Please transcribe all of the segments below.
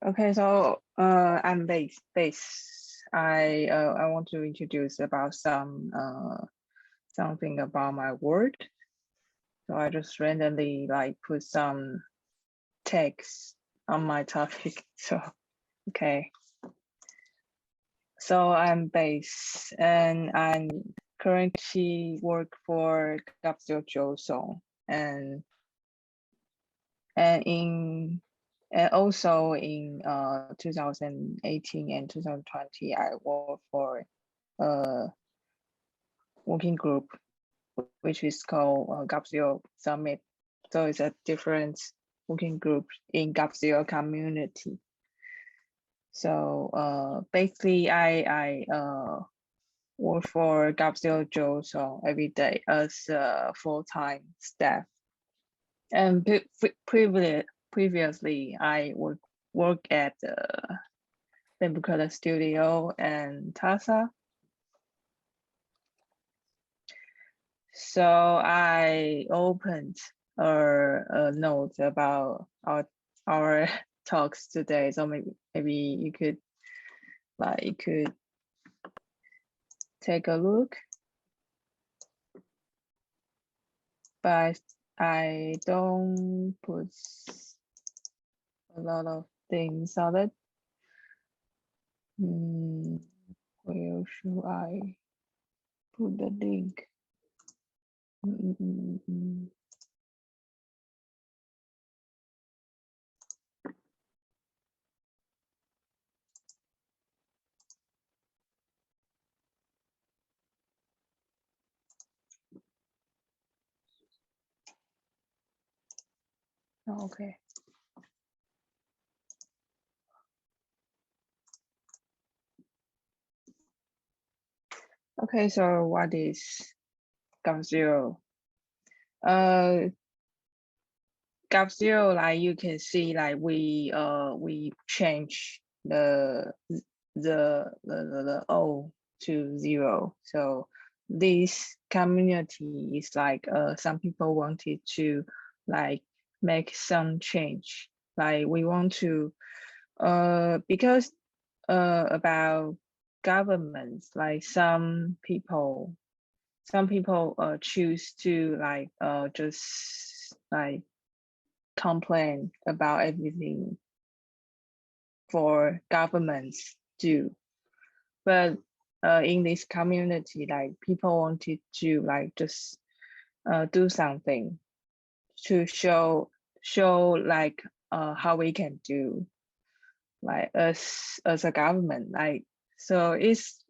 Okay, so I'm base. I want to introduce about something about my work. So I just randomly like put some text on my topic. So okay. So I'm base and I'm currently work for Gapsio Song and in and also in 2018 and 2020 I worked for a working group which is called Gapsio Summit. So it's a different working group in Gapsio community. So basically I work for Gapsio so every day as a full-time staff. And previously, I work at the Bambucada Studio and Tasa. So I opened a note about our talks today. So maybe you could take a look. But I don't put a lot of things on it. Where should I put the link? Okay. Okay, so what is Gap0? Gap0, like you can see, like we change the O to 0. So this community is like some people wanted to like make some change. Like we want to because about governments, like some people choose to like just like complain about everything for governments do. But in this community, like people wanted to like just do something to show like how we can do like as a government. Like so it's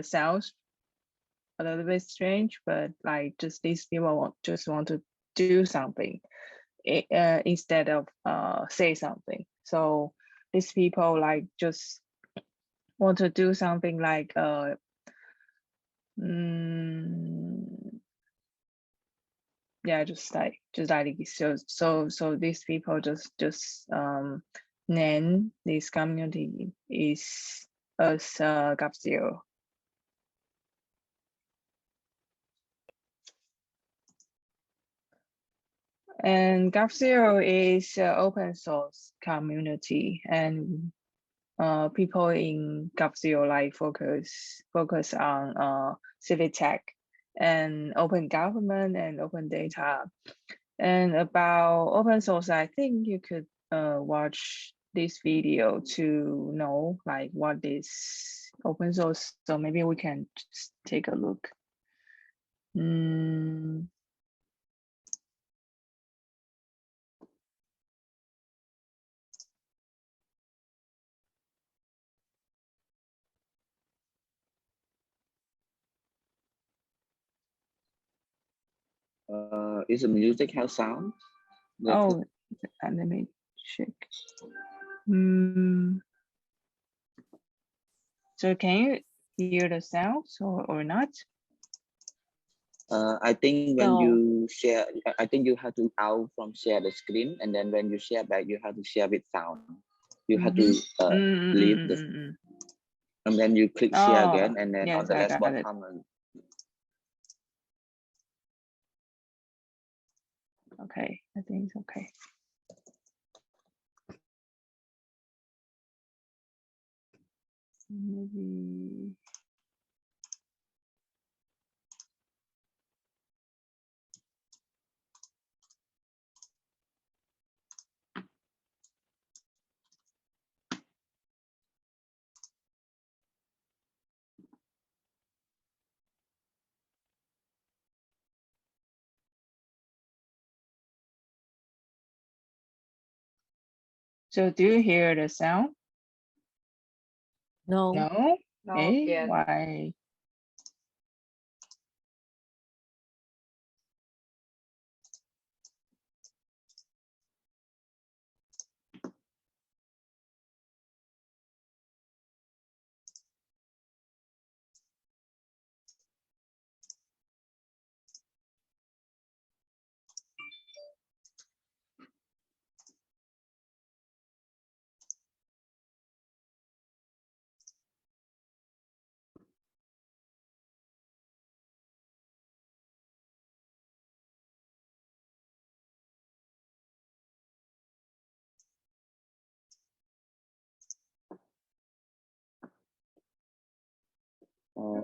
sounds a little bit strange, but like just these people just want to do something instead of say something. So these people like just want to do something like yeah, just like so these people just name this community is as Gap0. And Gap0 is an open source community, and people in Gap0 like focus on civic tech and open government and open data. And about open source, I think you could watch this video to know like what is open source. So maybe we can just take a look. Is the music have sound? Oh, let me check. So can you hear the sounds or not? I think when you share, I think you have to out from share the screen, and then when you share back, you have to share with sound. You have to leave this, and then you click share again, and then yes, on the left got it. bottom. Okay, I think it's okay. maybe so do you hear the sound? No. No? No, Hey, yet. why?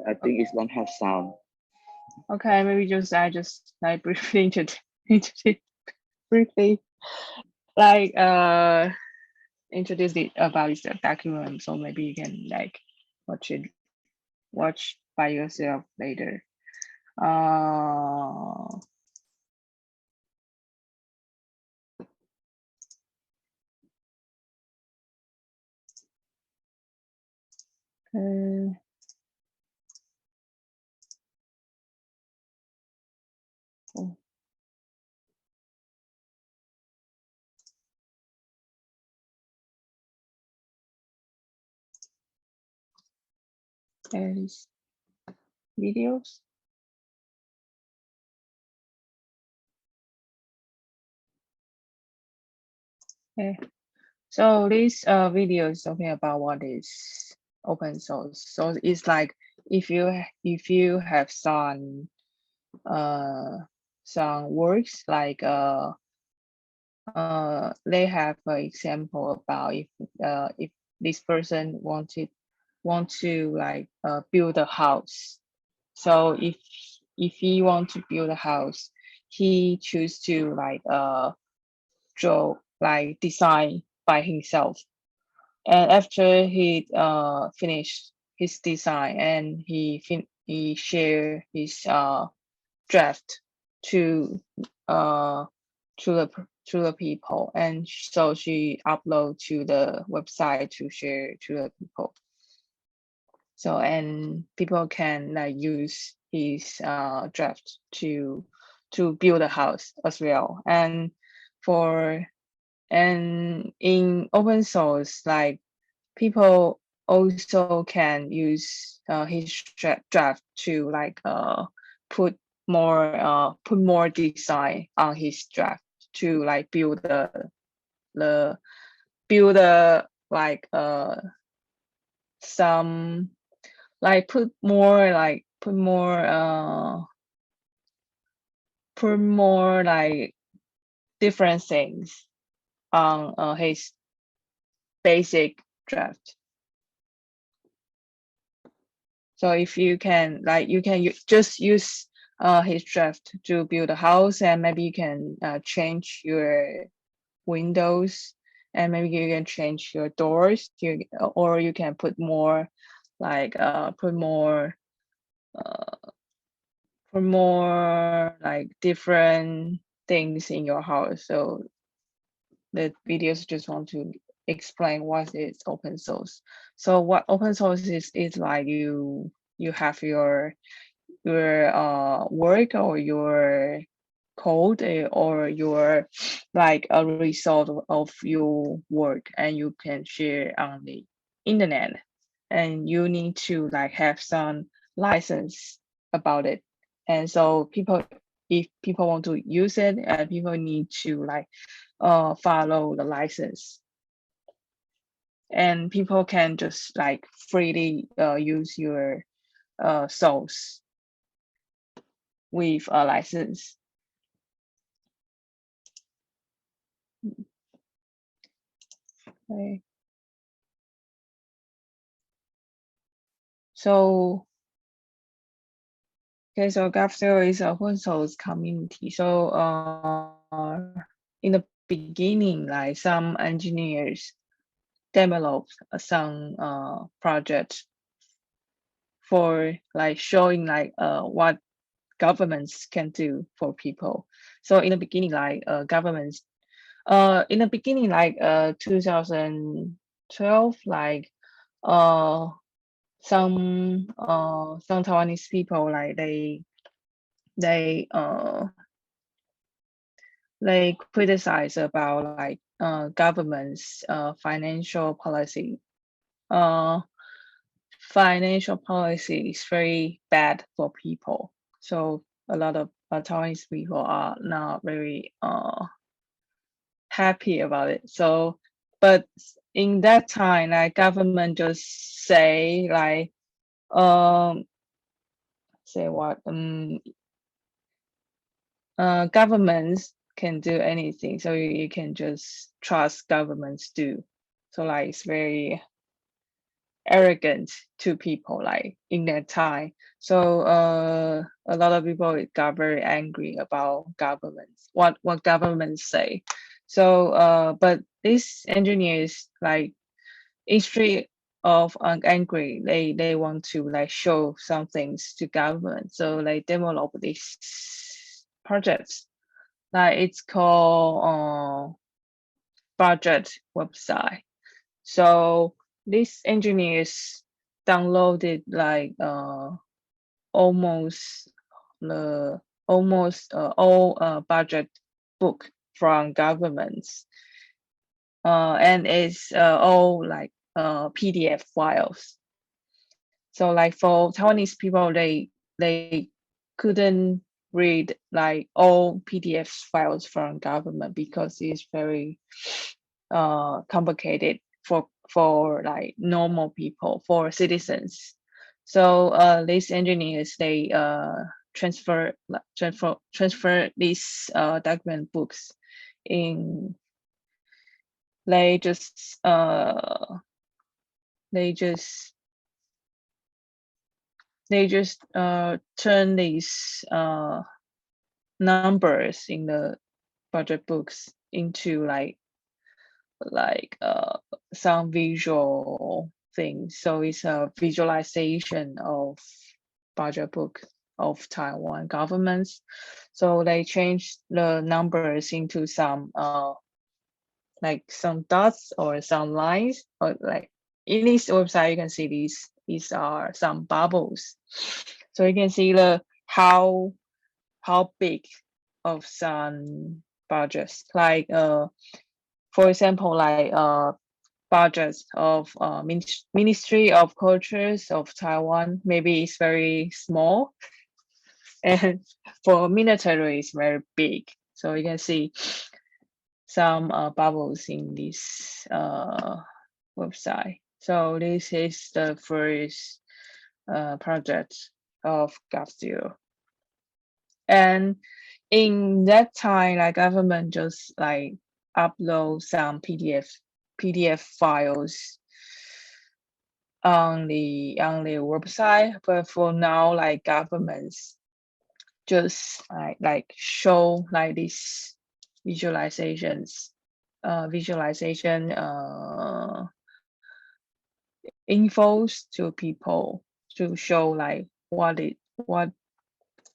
I think it don't have sound. Okay, maybe I just like briefly introduce briefly like introduce it about this document, so maybe you can like watch by yourself later. Okay. Oh. There's videos. Okay. So this video is talking about what is open source. So it's like if you have some works like they have an example about if this person want to like build a house. So if he want to build a house, he choose to like draw like design by himself. And after he finished his design and he share his draft to uh to the people, and so she upload to the website to share to the people. So and people can like use his draft to build a house as well. And in open source, like people also can use his draft to like put more design on his draft to like build the build a like some like put more like different things on his basic draft. So if you can like you can just use his draft to build a house, and maybe you can change your windows, and maybe you can change your doors, or you can put more like like different things in your house. So the videos just want to explain what is open source. So what open source is like you have your work or your code or your like a result of your work, and you can share on the internet, and you need to like have some license about it. And so if people want to use it, people need to like follow the license, and people can just like freely use your source with a license. Okay. So okay, so GovZero is a open source community. So in the beginning, like some engineers developed some project for like showing like what governments can do for people. So in the beginning, like governments, in the beginning, like 2012, like some Taiwanese people like they criticize about like government's financial policy. Financial policy is very bad for people. So a lot of Taiwanese people are not very happy about it. So, but in that time, like government just say like say what governments can do anything, so you can just trust governments do. So like it's very arrogant to people like in that time. So a lot of people got very angry about governments, what governments say. So but these engineers like instead of angry, they want to like show some things to government. So they develop these projects. Like it's called budget website. So these engineers downloaded like almost all budget book from governments, and it's all like PDF files. So like for Taiwanese people, they couldn't read like all PDF files from government because it's very complicated for like normal people, for citizens. So these engineers they transfer these document books in. They just they just turn these numbers in the budget books into like some visual things. So it's a visualization of budget book of Taiwan governments. So they changed the numbers into some like some dots or some lines, or like in this website you can see these are some bubbles. So you can see the how big of some budgets, like for example, like budgets of Ministry of Cultures of Taiwan, maybe it's very small, and for military it's very big. So you can see some bubbles in this website. So this is the first project of GovZero. And in that time, like government just like upload some PDF files on the website, but for now, like governments just like show like these visualizations, visualization infos to people to show like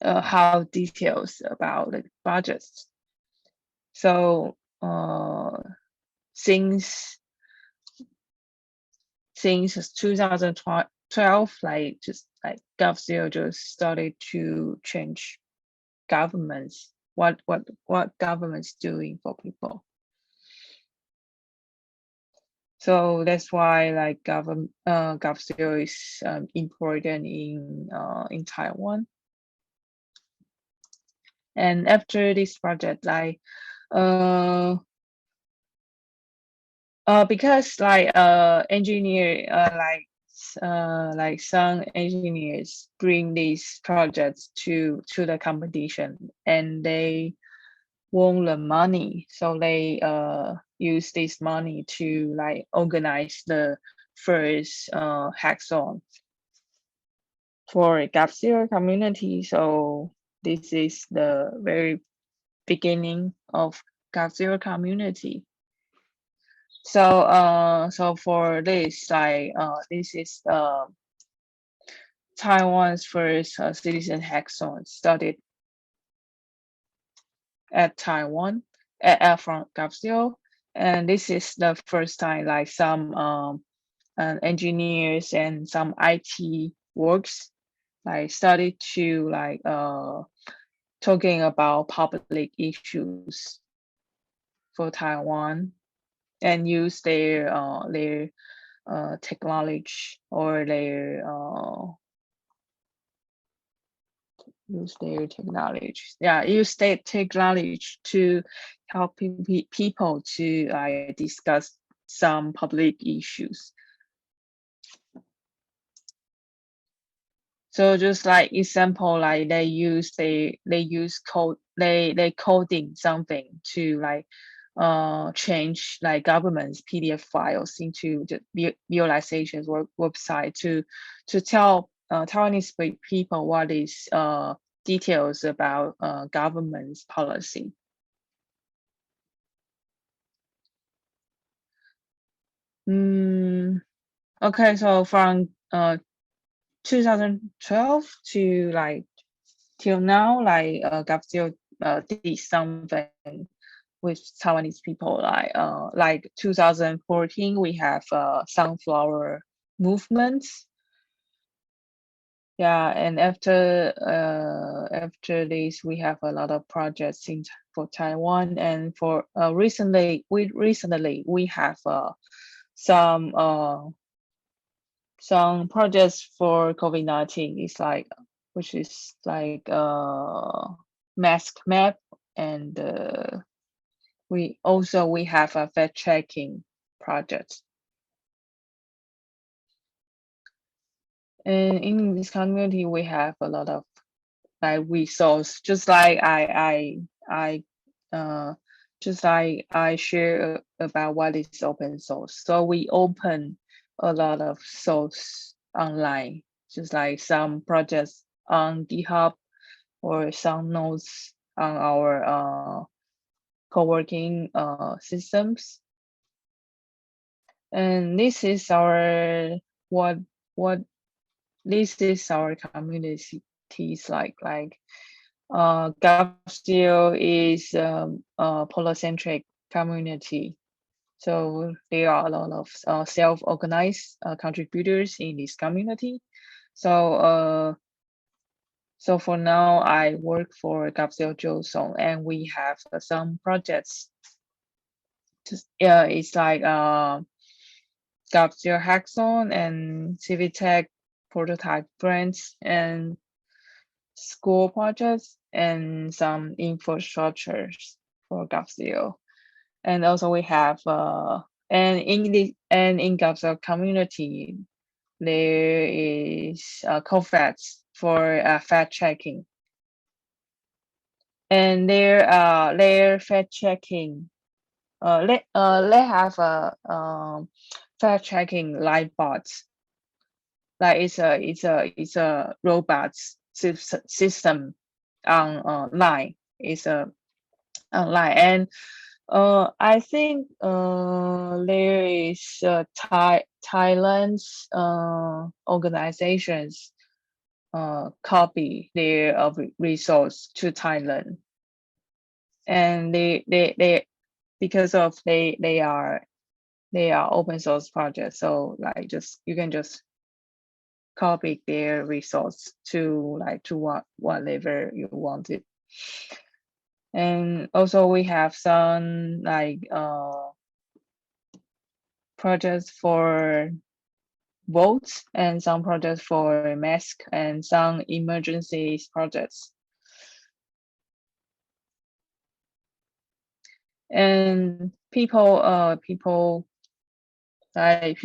how details about the budgets. So since 2012, like just like GovZero just started to change governments, what governments doing for people. So that's why like GovZero is important in Taiwan. And after this project, like because like engineer like some engineers bring these projects to the competition and they won the money, so they use this money to like organize the first hackathon. for GAP0 community. So this is the very beginning of GAP0 community. So so for this, this is Taiwan's first citizen hackathon started at Taiwan from GAP0, and this is the first time like some engineers and some IT works like started to like talking about public issues for Taiwan and use their technology or their use their technology. Yeah, use their technology to help people to discuss some public issues. So just like example, like they use code, they coding something to like change like government's PDF files into the visualizations or website to tell Taiwanese people what is details about government's policy. Okay, so from 2012 to like till now, like GAP0 did something with Taiwanese people. Like 2014, we have sunflower movements. Yeah, and after this, we have a lot of projects for Taiwan, and for recently we have some projects for COVID-19 is like, which is like mask map, and we have a fact checking project. And in this community, we have a lot of like resource, just like I share about what is open source. So we open a lot of source online, just like some projects on GitHub or some nodes on our co-working systems. And this is our this is our communities like GAP0 is a polycentric community. So there are a lot of self-organized contributors in this community. So so for now, I work for GAP0 Josong, and we have some projects. It's like GAP0 Hackathon and Civitech prototype grants and school projects and some infrastructures for GAP0. And also we have and in GAP0 community there is COFATs for fact checking, and their fact checking they have a fact checking live bots, like it's a robots system online. It's a online, and I think there is Thailand's organizations copy their resource to Thailand, and they because of they are open source projects, so like you can just copy their resource to whatever you wanted. And also we have some like projects for votes and some projects for mask and some emergency projects. And people like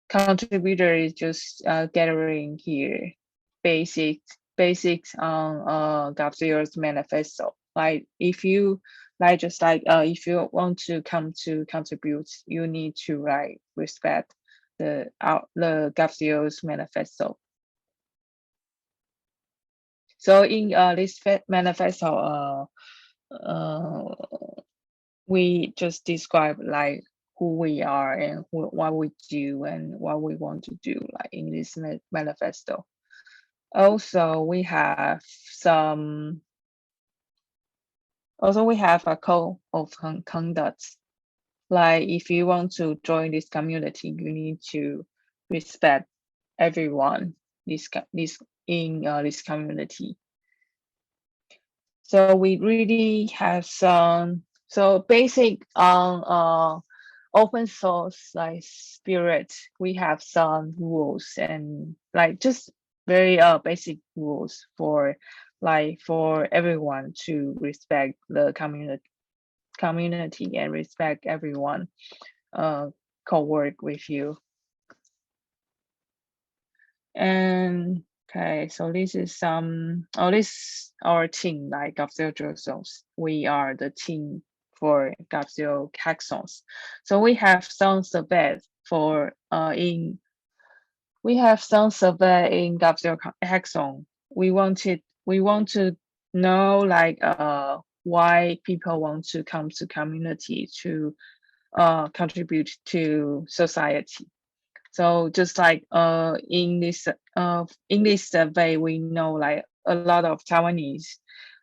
contributor is just gathering here basics on GAP0's manifesto. Like if you if you want to come to contribute, you need to respect the GovZero's manifesto. So in this manifesto, we just describe like who we are and what we do and what we want to do, like in this manifesto. Also, we have a code of conduct. Like if you want to join this community, you need to respect everyone in this community. So we really have some basic on open source like spirit. We have some rules and like just very basic rules for everyone to respect the community and respect everyone co-work with you. And okay, so this is this our team, like GovZero Zones. We are the team for GovZero hackathons. So we have some surveys in GovZero hackathon. We want to know like why people want to come to community to contribute to society. So just like in this survey, we know like a lot of Taiwanese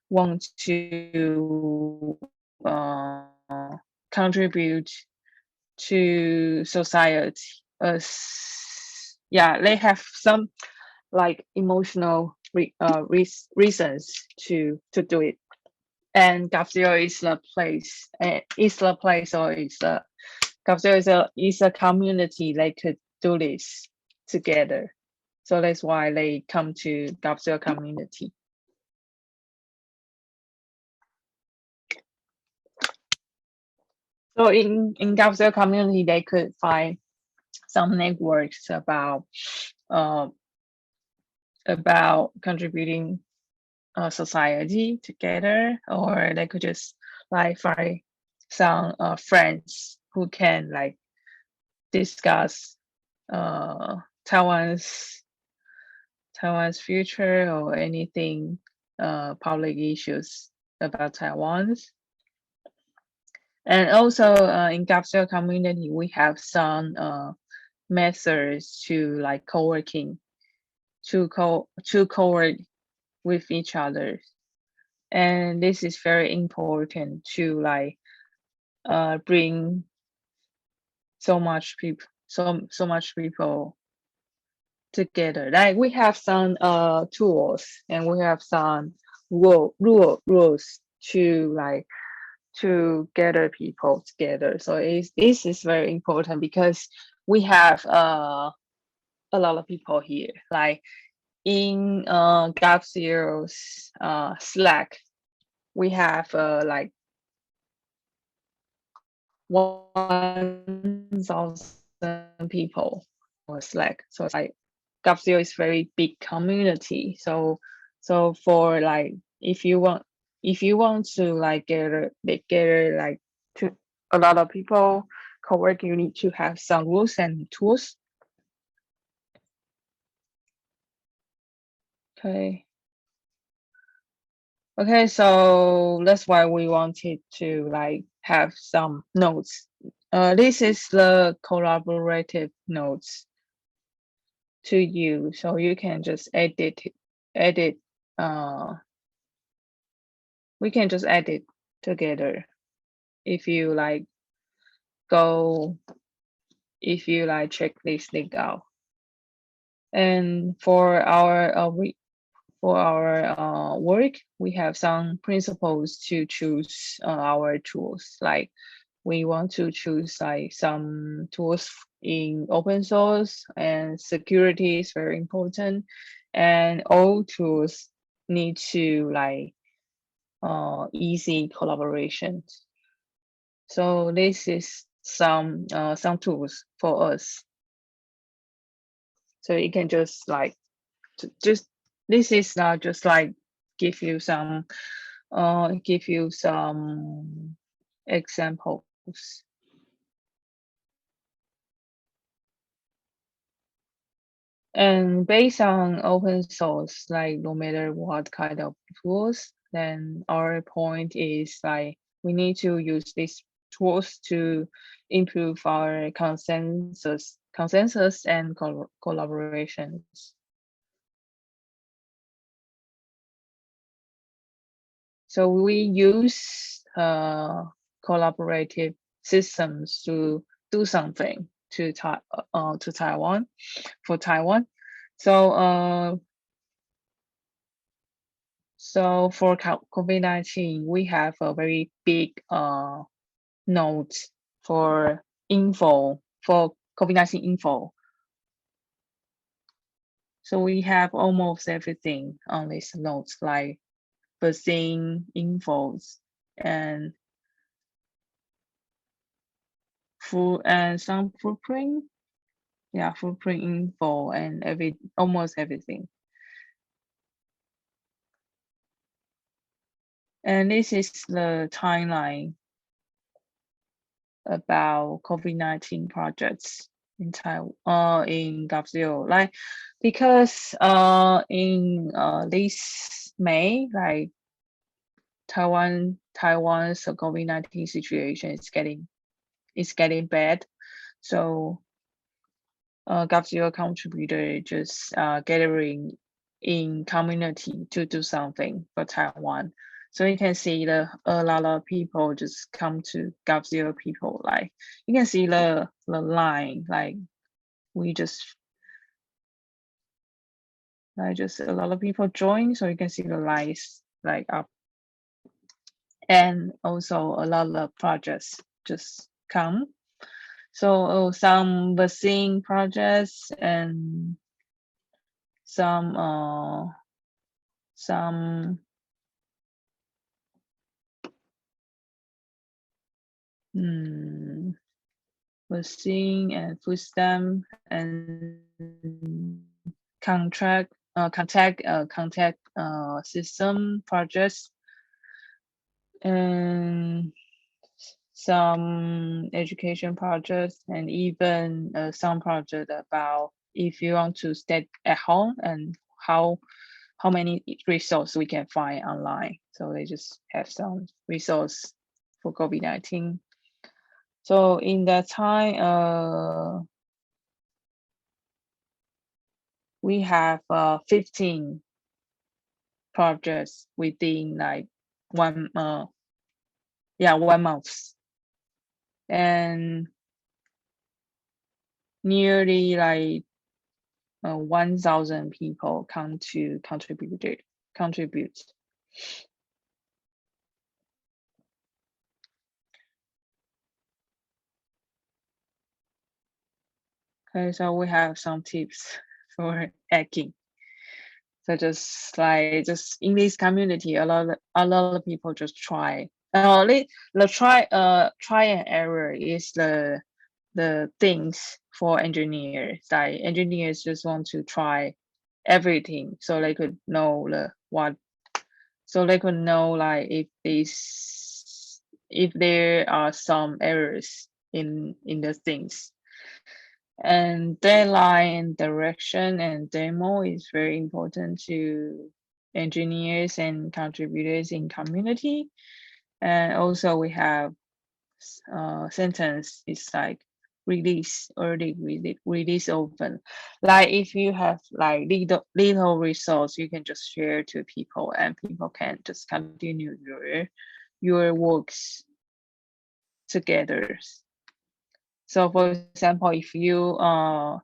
want to contribute to society. Yeah, they have some like emotional reasons to do it. And GovZero is the place. GovZero is a community they could do this together. So that's why they come to GovZero community. So in GovZero community, they could find some networks about contributing society together, or they could just like find some friends who can like discuss Taiwan's future or anything public issues about Taiwan. And also in GovZero community, we have some methods to like co-working, to co-work with each other. And this is very important to like bring so much people together. Like we have some tools and we have some rules to like to gather people together. So this is very important because we have a lot of people here. Like in GovZero's Slack, we have like 1,000 people on Slack. So it's like GovZero is very big community. So for like if you want to like gather like to a lot of people co-work, you need to have some rules and tools. Okay, so that's why we wanted to like have some notes. This is the collaborative notes to you, so you can just edit. We can just edit together if you like check this link out. And for our work, we have some principles to choose our tools. Like we want to choose like some tools in open source, and security is very important. And all tools need to like easy collaboration. So this is some tools for us. So you can just like this is not just like give you some examples. And based on open source, like no matter what kind of tools, then our point is like we need to use these tools to improve our consensus and collaborations. So we use collaborative systems to do something to Taiwan for Taiwan. So for COVID-19, we have a very big node for info for COVID-19 info. So we have almost everything on this nodes, like vaccine infos and food and some footprint, yeah, footprint info and almost everything. And this is the timeline about COVID-19 projects in Taiwan, in GovZero. Like, because in this May, like Taiwan's COVID-19 situation is getting bad. So GovZero contributor just gathering in community to do something for Taiwan. So you can see a lot of people just come to GovZero people. Like you can see the line, like we just a lot of people join. So you can see the lines like up, and also a lot of projects just come. So some vaccine projects and some vaccine and food stamp and contact system projects and some education projects and even some project about if you want to stay at home and how many resources we can find online. So they just have some resource for COVID-19. So in that time, we have 15 projects within like 1 month, and nearly like 1,000 people come to contribute. Okay, so we have some tips for hacking. So just in this community, a lot of people just try. Try and error is the things for engineers. Like engineers just want to try everything so they could know like if there are some errors in the things. And deadline and direction and demo is very important to engineers and contributors in community. And also we have sentence is like release early, release open. Like if you have like little resource, you can just share to people and people can just continue your works together. So for example, if you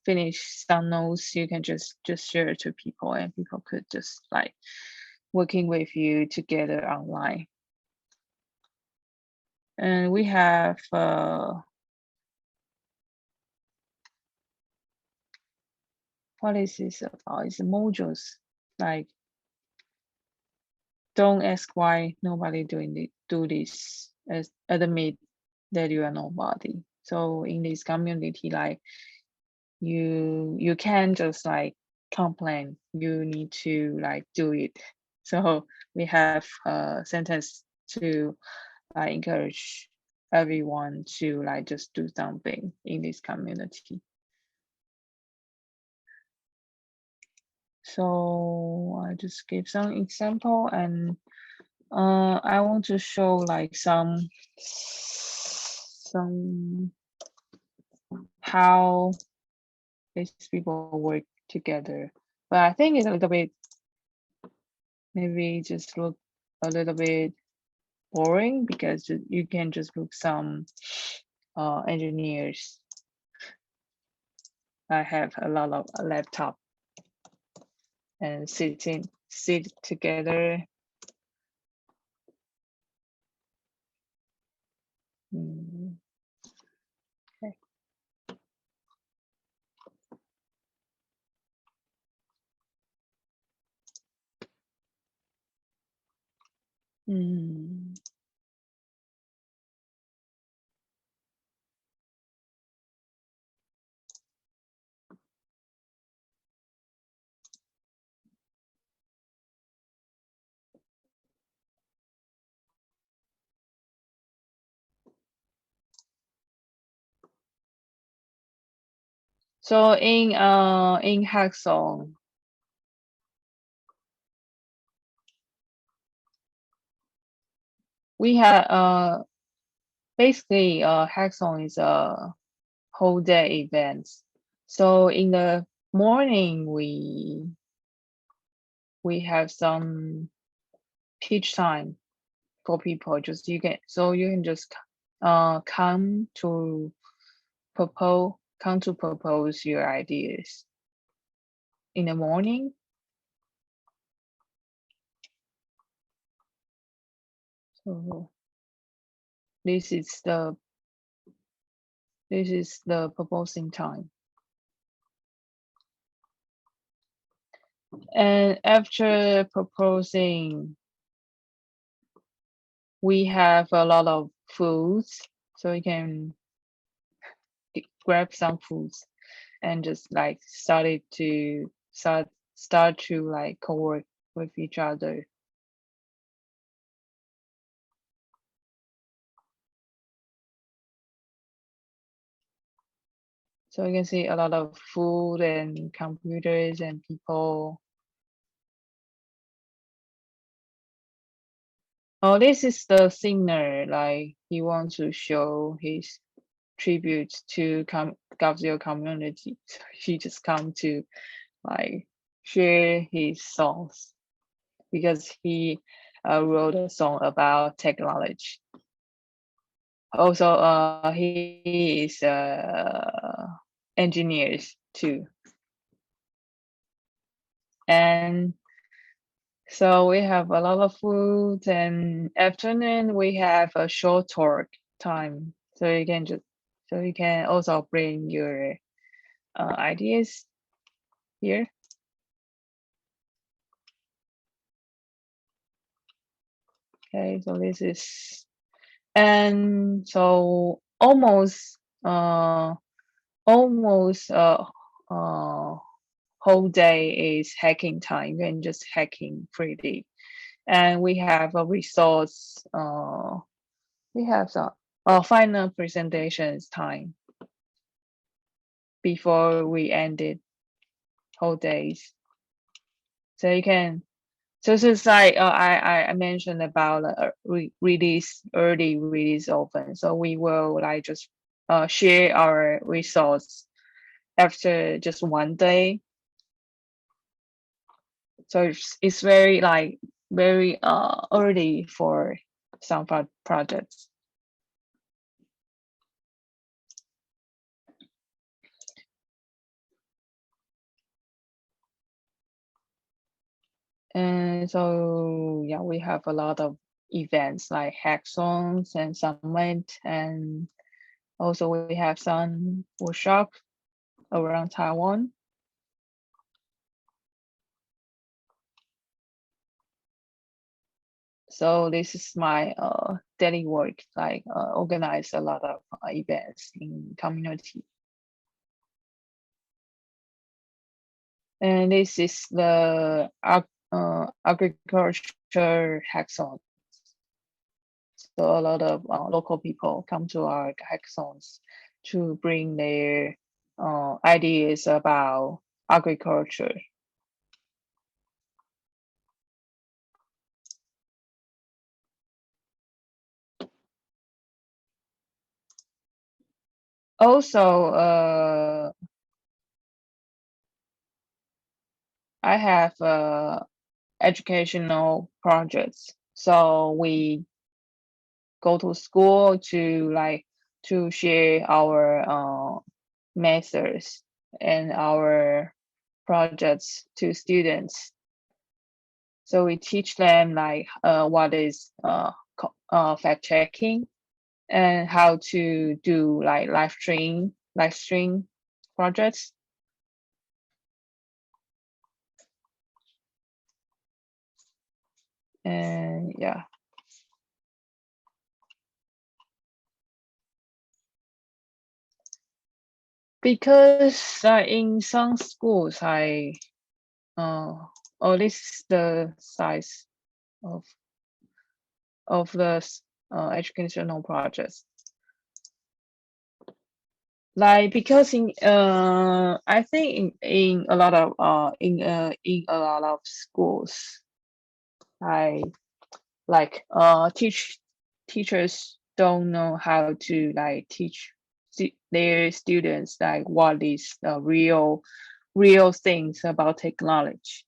finish some notes, you can just share it to people and people could just like working with you together online. And we have what is this about? It's modules. Like don't ask why nobody do this, admit that you are nobody. So in this community, like you can't just like complain, you need to like do it. So we have a sentence to encourage everyone to like just do something in this community. So I just give some example, and I want to show like some how these people work together. But I think it's a little bit, maybe just look a little bit boring, because you can just look some engineers. I have a lot of laptop and sit together. Okay. So in Hackathon, we have basically Hackathon is a whole day event. So in the morning we have some pitch time for people. Just you can just come to propose your ideas in the morning. So this is the proposing time. And after proposing, we have a lot of foods, so you can grab some foods and just like start to like co-work with each other. So you can see a lot of food and computers and people. Oh, this is the singer, like he wants to show his tribute to Gavzio community. So he just come to like share his songs, because he wrote a song about technology. Also, he is engineers too. And so we have a lot of food, and afternoon we have a short talk time. So you can also bring your ideas here. Okay, so this is, and so almost whole day is hacking time and just hacking freely. And we have a resource, we have some final presentations time before we ended whole days. So you can, so it's like I mentioned about early release open. So we will like just share our resource after just one day. So it's very like very early for some projects. And so yeah, we have a lot of events like hackathons and summit, and also we have some workshop around Taiwan. So this is my daily work, like organize a lot of events in community. And this is the agriculture hackathon. So a lot of local people come to our hackathons to bring their ideas about agriculture. Also, I have educational projects. So we go to school to share our methods and our projects to students. So we teach them what is fact checking and how to do like live stream projects. And yeah. Because in some schools, this is the size of the educational projects. Like because I think in a lot of in a lot of schools, teachers don't know how to like teach their students like what is the real things about technology.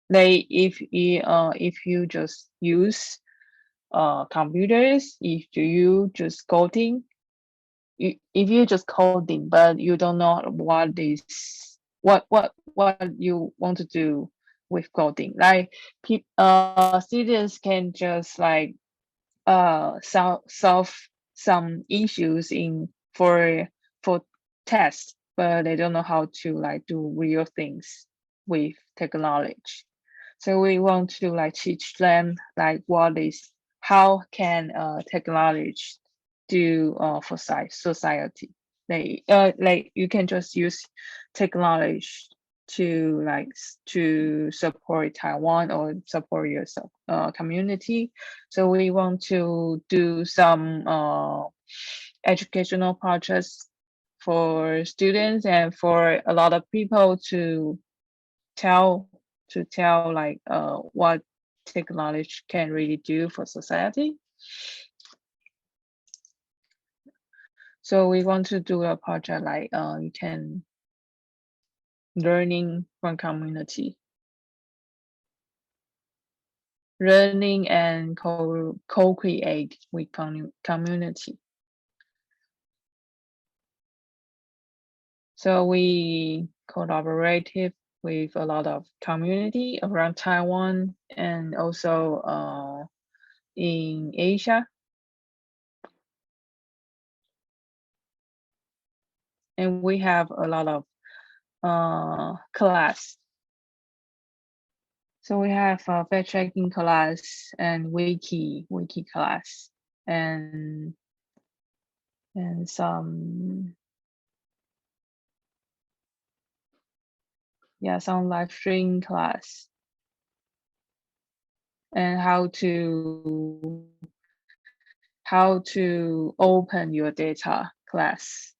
Like if you just use computers, if you just coding, if you just coding, but you don't know what you want to do with coding, like students can just like solve some issues in for tests, but they don't know how to like do real things with technology. So we want to like teach them like how can technology do for society. Like you can just use technology to support Taiwan or support your community. So we want to do some educational projects for students and for a lot of people to tell like what technology can really do for society. So we want to do a project like you can learning from community, learning and co-create with community. So we collaborative with a lot of community around Taiwan and also in Asia. And we have a lot of class. So we have a fact checking class and wiki class and some live stream class and how to open your data class.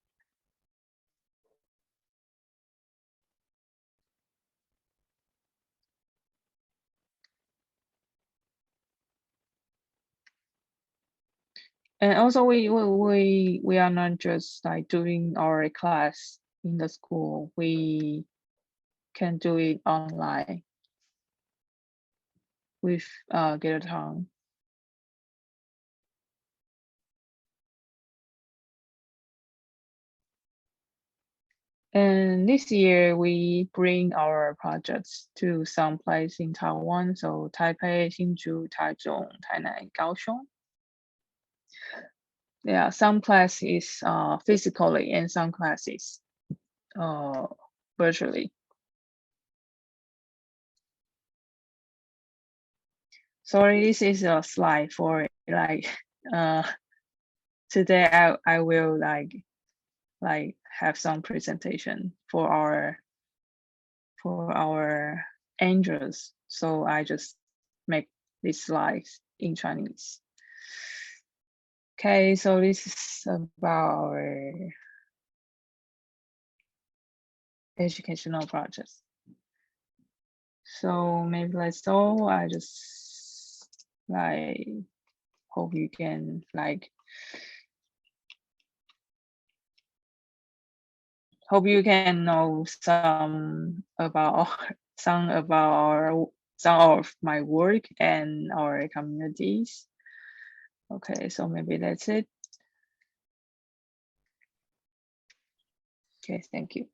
And also we are not just like doing our class in the school. We can do it online with Gigaton. And this year we bring our projects to some place in Taiwan. So Taipei, Hsinchu, Taichung, Tainan, Kaohsiung. Yeah, some classes physically and some classes virtually. Sorry, this is a slide for like today I will like have some presentation for our angels. So I just make these slides in Chinese. Okay, so this is about our educational projects. So maybe that's all. I just like hope you can like hope you can know some of my work and our communities. Okay, so maybe that's it. Okay, thank you.